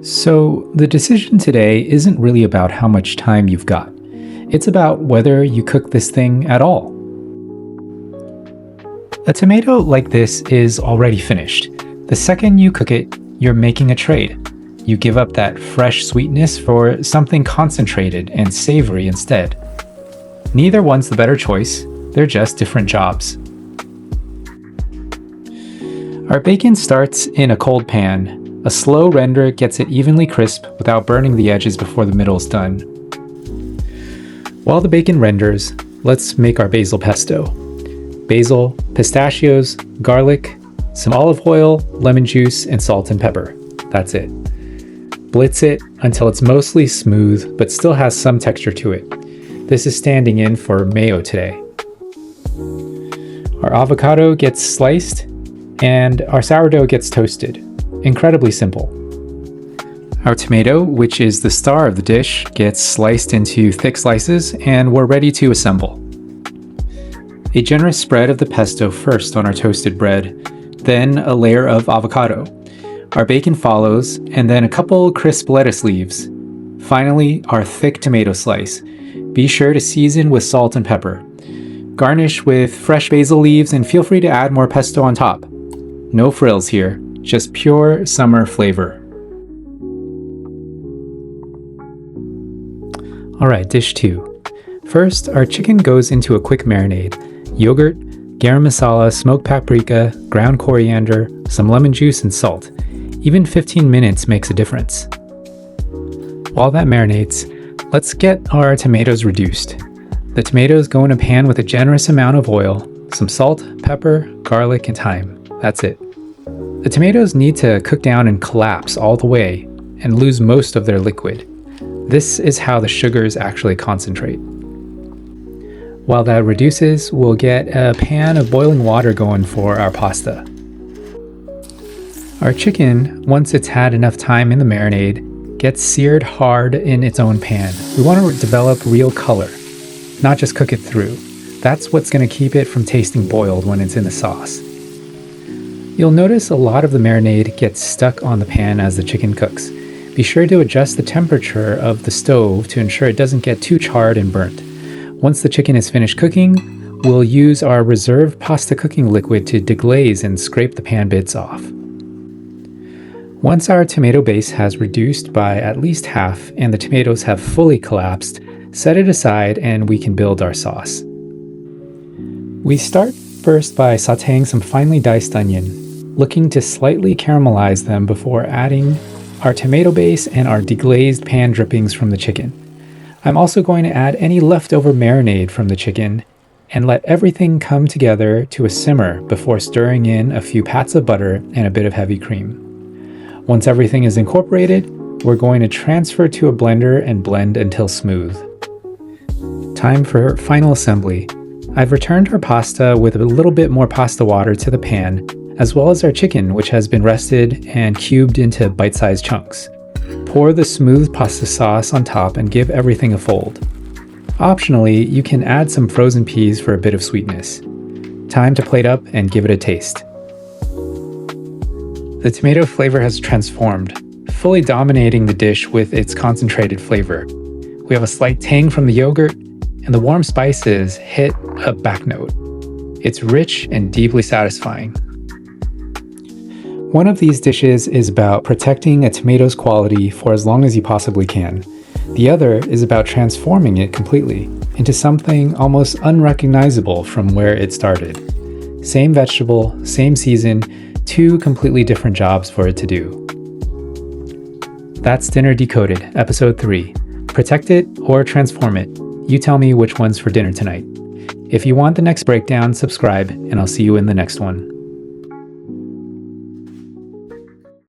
So, the decision today isn't really about how much time you've got. It's about whether you cook this thing at all. A tomato like this is already finished. The second you cook it, you're making a trade. You give up that fresh sweetness for something concentrated and savory instead. Neither one's the better choice, they're just different jobs. Our bacon starts in a cold pan. A slow render gets it evenly crisp without burning the edges before the middle's done. While the bacon renders, let's make our basil pesto. Basil, pistachios, garlic, some olive oil, lemon juice, and salt and pepper. That's it. Blitz it until it's mostly smooth but still has some texture to it. This is standing in for mayo today. Our avocado gets sliced and our sourdough gets toasted. Incredibly simple. Our tomato, which is the star of the dish, gets sliced into thick slices and we're ready to assemble. A generous spread of the pesto first on our toasted bread, then a layer of avocado. Our bacon follows, and then a couple crisp lettuce leaves. Finally, our thick tomato slice. Be sure to season with salt and pepper. Garnish with fresh basil leaves and feel free to add more pesto on top. No frills here, just pure summer flavor. Alright, dish 2. First, our chicken goes into a quick marinade. Yogurt, garam masala, smoked paprika, ground coriander, some lemon juice, and salt. Even 15 minutes makes a difference. While that marinates, let's get our tomatoes reduced. The tomatoes go in a pan with a generous amount of oil, some salt, pepper, garlic, and thyme. That's it. The tomatoes need to cook down and collapse all the way and lose most of their liquid. This is how the sugars actually concentrate. While that reduces, we'll get a pan of boiling water going for our pasta. Our chicken, once it's had enough time in the marinade, gets seared hard in its own pan. We want to develop real color, not just cook it through. That's what's going to keep it from tasting boiled when it's in the sauce. You'll notice a lot of the marinade gets stuck on the pan as the chicken cooks. Be sure to adjust the temperature of the stove to ensure it doesn't get too charred and burnt. Once the chicken is finished cooking, we'll use our reserved pasta cooking liquid to deglaze and scrape the pan bits off. Once our tomato base has reduced by at least half and the tomatoes have fully collapsed, set it aside and we can build our sauce. We start first by sautéing some finely diced onion, looking to slightly caramelize them before adding our tomato base and our deglazed pan drippings from the chicken. I'm also going to add any leftover marinade from the chicken and let everything come together to a simmer before stirring in a few pats of butter and a bit of heavy cream. Once everything is incorporated, we're going to transfer to a blender and blend until smooth. Time for final assembly. I've returned our pasta with a little bit more pasta water to the pan, as well as our chicken, which has been rested and cubed into bite-sized chunks. Pour the smooth pasta sauce on top and give everything a fold. Optionally, you can add some frozen peas for a bit of sweetness. Time to plate up and give it a taste. The tomato flavor has transformed, fully dominating the dish with its concentrated flavor. We have a slight tang from the yogurt, and the warm spices hit a back note. It's rich and deeply satisfying. One of these dishes is about protecting a tomato's quality for as long as you possibly can. The other is about transforming it completely into something almost unrecognizable from where it started. Same vegetable, same season, two completely different jobs for it to do. That's Dinner Decoded, Episode 3. Protect it or transform it. You tell me which one's for dinner tonight. If you want the next breakdown, subscribe, and I'll see you in the next one.